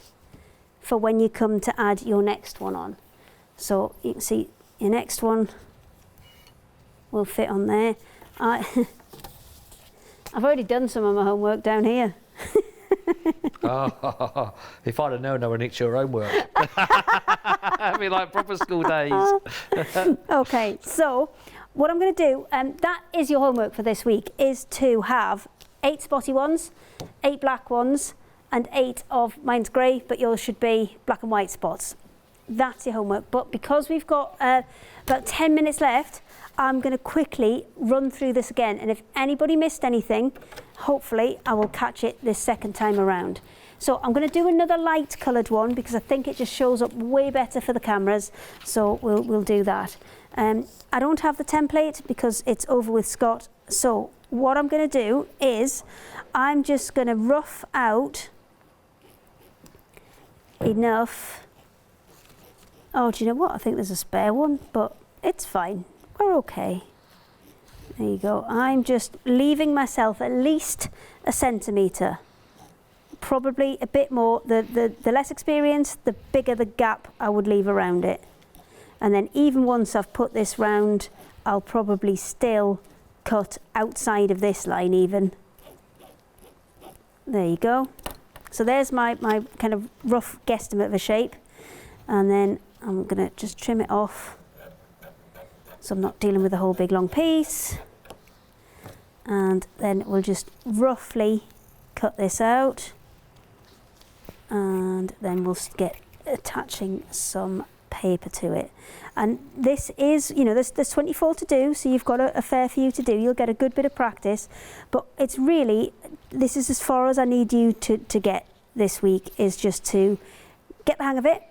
for when you come to add your next one on. So you can see your next one will fit on there. I've already done some of my homework down here. Oh, if I'd have known I would nick your homework. It'd be like proper school days. Okay, so what I'm going to do, that is your homework for this week, is to have 8 spotty ones, 8 black ones, and 8 of, mine's grey, but yours should be black and white spots. That's your homework. But because we've got about 10 minutes left, I'm going to quickly run through this again. And if anybody missed anything, hopefully I will catch it this second time around. So I'm going to do another light coloured one because I think it just shows up way better for the cameras. So we'll do that. I don't have the template because it's over with Scott. So what I'm going to do is I'm just going to rough out enough. Oh, do you know what? I think there's a spare one, but it's fine. We're okay. There you go. I'm just leaving myself at least a centimetre. Probably a bit more. The less experience, the bigger the gap I would leave around it. And then even once I've put this round, I'll probably still cut outside of this line even. There you go. So there's my kind of rough guesstimate of a shape. And then I'm going to just trim it off so I'm not dealing with a whole big long piece. And then we'll just roughly cut this out. And then we'll get attaching some paper to it. And this is, you know, there's 24 to do, so you've got a fair few to do. You'll get a good bit of practice, but it's really, this is as far as I need you to get this week, is just to get the hang of it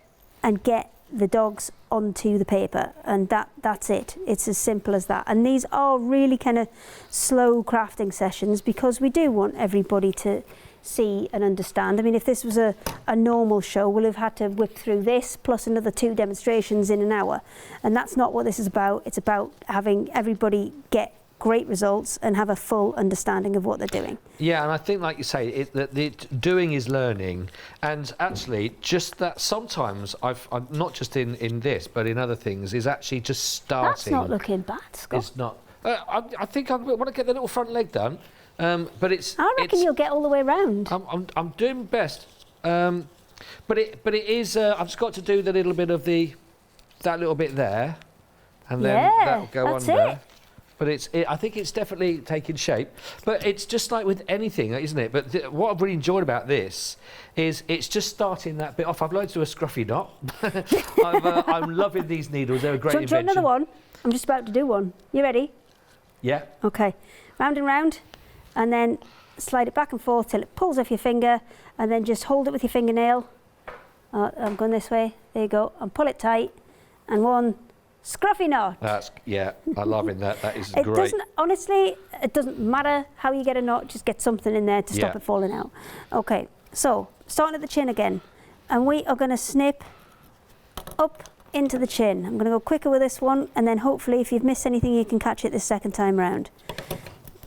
and get the dogs onto the paper, and that's it. It's as simple as that. And these are really kind of slow crafting sessions because we do want everybody to see and understand. I mean, if this was a normal show, we'll have had to whip through this plus another 2 demonstrations in an hour, and that's not what this is about. It's about having everybody get great results and have a full understanding of what they're doing. Yeah, and I think, like you say, the doing is learning, and actually just that sometimes I'm not just in this, but in other things, is actually just starting. That's not looking bad, Scott. It's not. I think I want to get the little front leg done, but it's. I reckon you'll get all the way round. I'm doing my best, but it is. I've just got to do the little bit of that little bit there, and then that'll go that's under. it. But I think it's definitely taking shape. But it's just like with anything, isn't it? But what I've really enjoyed about this is it's just starting that bit off. I've learned to do a scruffy knot. I'm loving these needles. They're a great invention. Do you want another one? I'm just about to do one. You ready? Yeah. Okay. Round and round, and then slide it back and forth till it pulls off your finger, and then just hold it with your fingernail. I'm going this way. There you go. And pull it tight. And one scruffy knot. I'm loving that. That is great. Honestly, it doesn't matter how you get a knot, just get something in there to stop it falling out. Okay, so starting at the chin again, and we are going to snip up into the chin. I'm going to go quicker with this one, and then hopefully if you've missed anything you can catch it the second time round.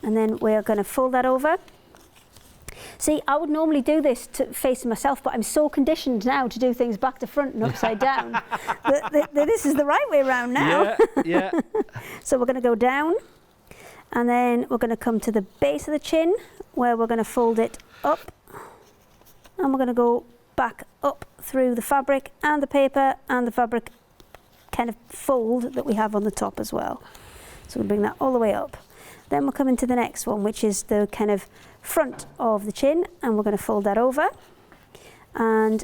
And then we're going to fold that over. See, I would normally do this facing myself, but I'm so conditioned now to do things back to front and upside down that this is the right way around now. Yeah. So we're going to go down, and then we're going to come to the base of the chin where we're going to fold it up, and we're going to go back up through the fabric and the paper and the fabric kind of fold that we have on the top as well. So we'll bring that all the way up. Then we'll come into the next one, which is the kind of front of the chin, and we're going to fold that over. And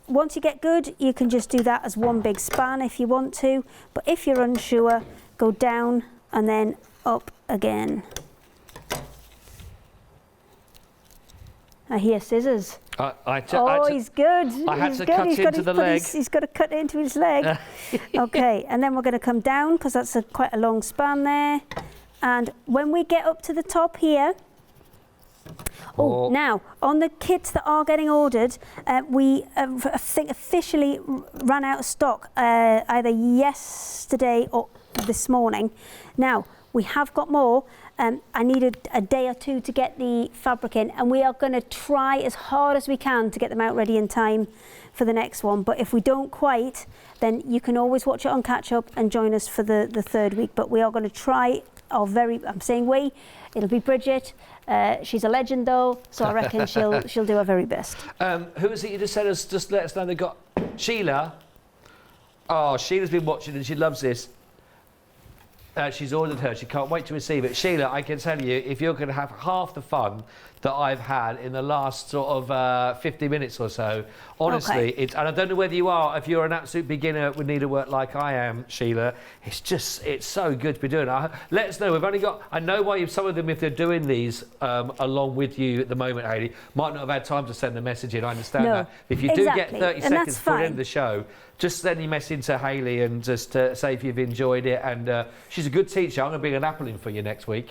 once you get good, you can just do that as one big span if you want to, but if you're unsure, go down and then up again. I hear scissors. He's good. I had to cut into the leg. He's got to cut into his leg. Okay, and then we're going to come down because that's quite a long span there. And when we get up to the top here, now on the kits that are getting ordered, we I think officially ran out of stock either yesterday or this morning. Now we have got more. I needed a day or two to get the fabric in, and we are going to try as hard as we can to get them out ready in time for the next one. But if we don't quite, then you can always watch it on catch up and join us for the 3rd week. But we are going to try I'm saying we, it'll be Bridget. She's a legend though, so I reckon she'll do her very best. Who is it you just said just let us know they got? Sheila. Oh, Sheila's been watching and she loves this. She's ordered her. She can't wait to receive it. Sheila, I can tell you, if you're going to have half the fun that I've had in the last sort of 50 minutes or so, honestly, and I don't know whether you are, if you're an absolute beginner with needlework like I am, Sheila, it's so good to be doing it. Let us know. We've only got, I know why some of them, if they're doing these along with you at the moment, Hayley, might not have had time to send a message in. I understand that. If you do get 30 seconds before the end of the show, just send your message to Hayley and just say if you've enjoyed it. And she's a good teacher. I'm going to bring an apple in for you next week.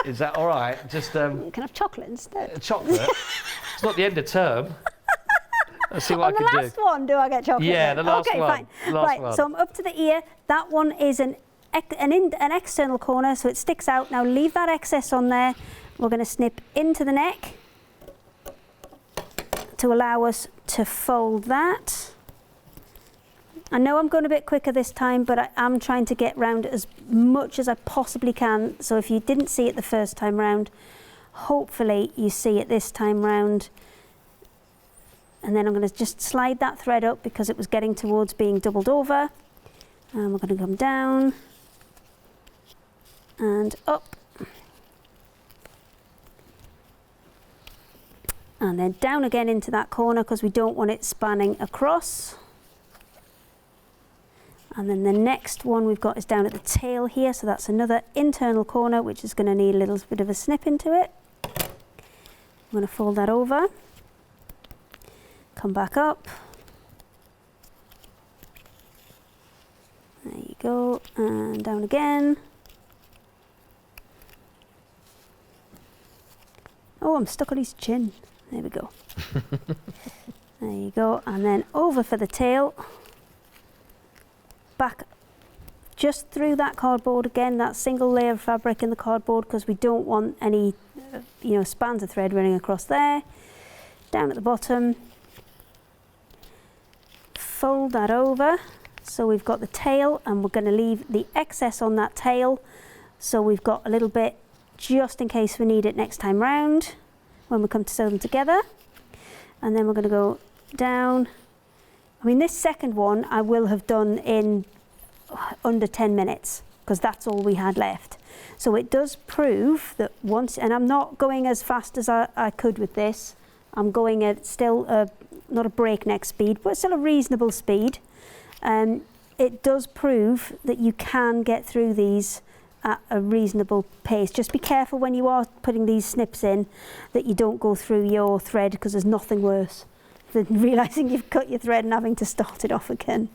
Is that all right? Just you can have chocolate instead. Chocolate? It's not the end of term. Let's see what On I the can last one, do I get chocolate? Yeah, then? the last okay, one. Fine. Last right, one. so I'm up to the ear. That one is an external corner, so it sticks out. Now leave that excess on there. We're going to snip into the neck to allow us to fold that. I know I'm going a bit quicker this time, but I am trying to get round as much as I possibly can. So if you didn't see it the first time round, hopefully you see it this time round. And then I'm going to just slide that thread up because it was getting towards being doubled over. And we're going to come down and up. And then down again into that corner because we don't want it spanning across. And then the next one we've got is down at the tail here, so that's another internal corner which is going to need a little bit of a snip into it. I'm going to fold that over, come back up. There you go, and down again. Oh, I'm stuck on his chin. There we go. There you go, and then over for the tail. Back just through that cardboard again, that single layer of fabric in the cardboard, because we don't want any spans of thread running across there. Down at the bottom, fold that over, so we've got the tail, and we're going to leave the excess on that tail, so we've got a little bit just in case we need it next time round when we come to sew them together. And then we're going to go down. I mean, this second one I will have done in under 10 minutes because that's all we had left. So it does prove that once, and I'm not going as fast as I could with this. I'm going at still not a breakneck speed, but still a reasonable speed. It does prove that you can get through these at a reasonable pace. Just be careful when you are putting these snips in that you don't go through your thread, because there's nothing worse than realising you've cut your thread and having to start it off again.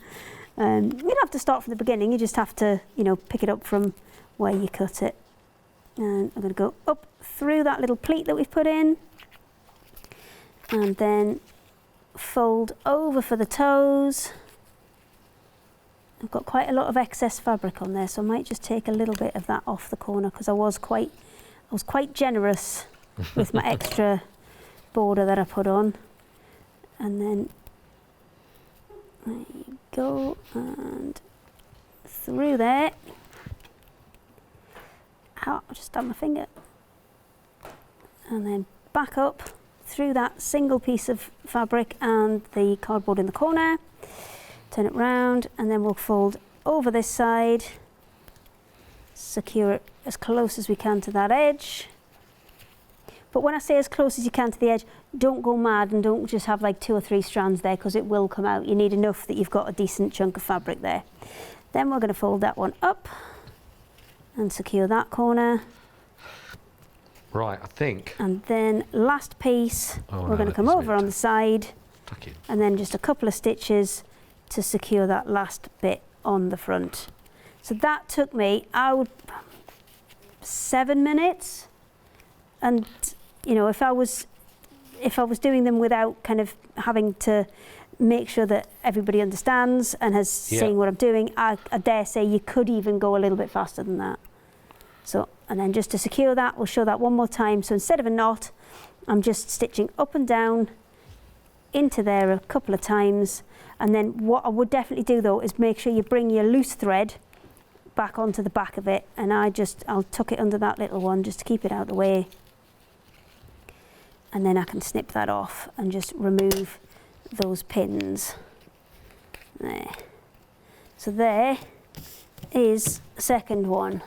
You don't have to start from the beginning, you just have to, pick it up from where you cut it. And I'm going to go up through that little pleat that we've put in, and then fold over for the toes. I've got quite a lot of excess fabric on there, so I might just take a little bit of that off the corner, because I was quite generous with my extra border that I put on. And then there you go, and through there. Ow, I just stabbed my finger. And then back up through that single piece of fabric and the cardboard in the corner. Turn it round, and then we'll fold over this side, secure it as close as we can to that edge. But when I say as close as you can to the edge, don't go mad and don't just have like 2 or 3 strands there, because it will come out. You need enough that you've got a decent chunk of fabric there. Then we're going to fold that one up and secure that corner. Right, I think. And then last piece, we're going to come over on the side, Tuck in. and then just a couple of stitches to secure that last bit on the front. So that took me 7 minutes. And if I was doing them without kind of having to make sure that everybody understands and has seen what I'm doing, I dare say you could even go a little bit faster than that. So, and then just to secure that, we'll show that one more time. So instead of a knot, I'm just stitching up and down into there a couple of times. And then what I would definitely do though is make sure you bring your loose thread back onto the back of it, and I'll tuck it under that little one just to keep it out of the way. And then I can snip that off and just remove those pins. There. So there is the second one.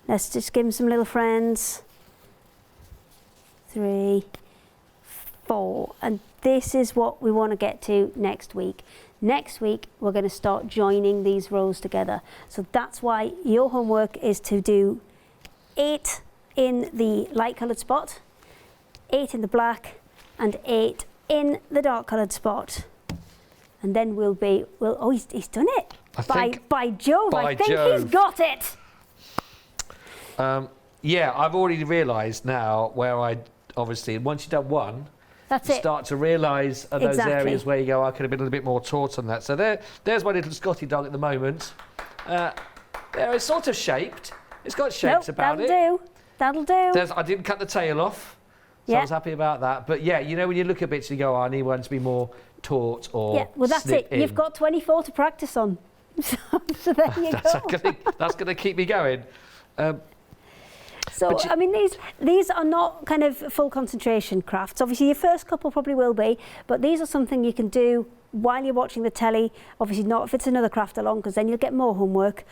Let's just give them some little friends. 3, 4. And this is what we want to get to next week. Next week, we're going to start joining these rows together. So that's why your homework is to do 8 in the light coloured spot, 8 in the black, and 8 in the dark coloured spot. And then he's done it. By Jove, I think he's got it. Yeah, I've already realised now where once you've done one, That's you it. start to realise those Exactly. areas where you go, I could have been a little bit more taut on that. So there's my little Scotty dog at the moment. There, it's sort of shaped. It's got shapes about that'll it. do. That'll do. I didn't cut the tail off, so I Yeah. was happy about that. But yeah, you know, when you look at bits, you go, oh, I need one to be more taut or Yeah, well, that's snip it. You've in. got 24 to practice on. So there you go. That's going to keep me going. So, But you- I mean, these are not kind of full concentration crafts. Obviously, your first couple probably will be, but these are something you can do while you're watching the telly. Obviously not if it's another craft along, because then you'll get more homework.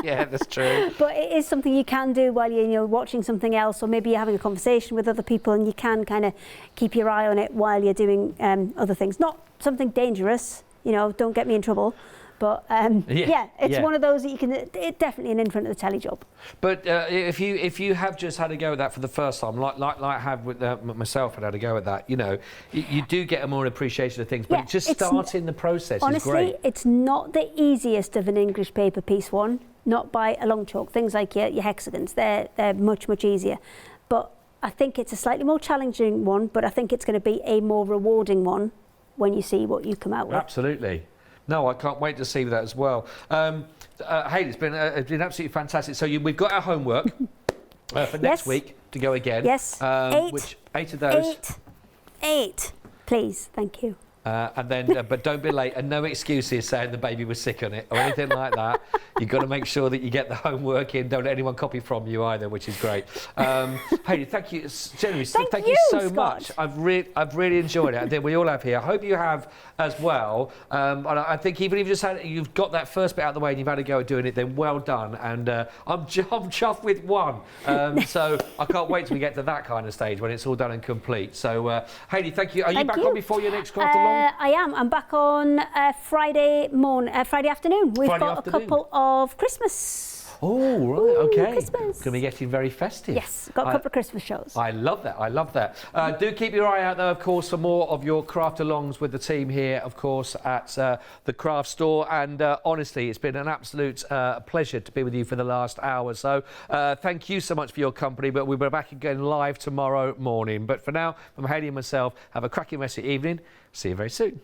Yeah, that's true. But it is something you can do while you're watching something else, or maybe you're having a conversation with other people, and you can kind of keep your eye on it while you're doing other things. Not something dangerous, you know, don't get me in trouble. But it's one of those that you can. It's definitely an in front of the telly job. But if you have just had a go at that for the first time, like I have with myself, and had a go at that, you know, you do get a more appreciation of things. But Yeah, just it's starting the process Honestly, is great. it's not the easiest of an English paper piece one, not by a long chalk. Things like your hexagons, they're much easier. But I think it's a slightly more challenging one, but I think it's going to be a more rewarding one when you see what you come out with. Absolutely. No, I can't wait to see that as well. Hayley, it's been absolutely fantastic. So we've got our homework for next Yes. week to go again. Yes. Eight of those. Eight. Please, thank you. And then, but don't be late, and no excuses saying the baby was sick on it or anything like that. You've got to make sure that you get the homework in. Don't let anyone copy from you either, which is great. Hayley, thank you, genuinely, thank you so Scott. much. I've really enjoyed it. I think we all have here. I hope you have as well. And I think even if you've got that first bit out of the way and you've had a go at doing it, then well done. And I'm chuffed with one. So I can't wait till we get to that kind of stage when it's all done and complete. So Hayley, thank you. Are you Thank back you. on before your next craft along? I am. I'm back on Friday afternoon. We've Friday got afternoon. a couple of Christmas. Oh, right, Ooh, okay. Christmas. Going to be getting very festive. Yes, got a couple of Christmas shows. I love that. Do keep your eye out, though, of course, for more of your craft alongs with the team here, of course, at the craft store. And honestly, it's been an absolute pleasure to be with you for the last hour. So thank you so much for your company. But we'll be back again live tomorrow morning. But for now, from Hayley and myself, have a cracking rest of the evening. See you very soon.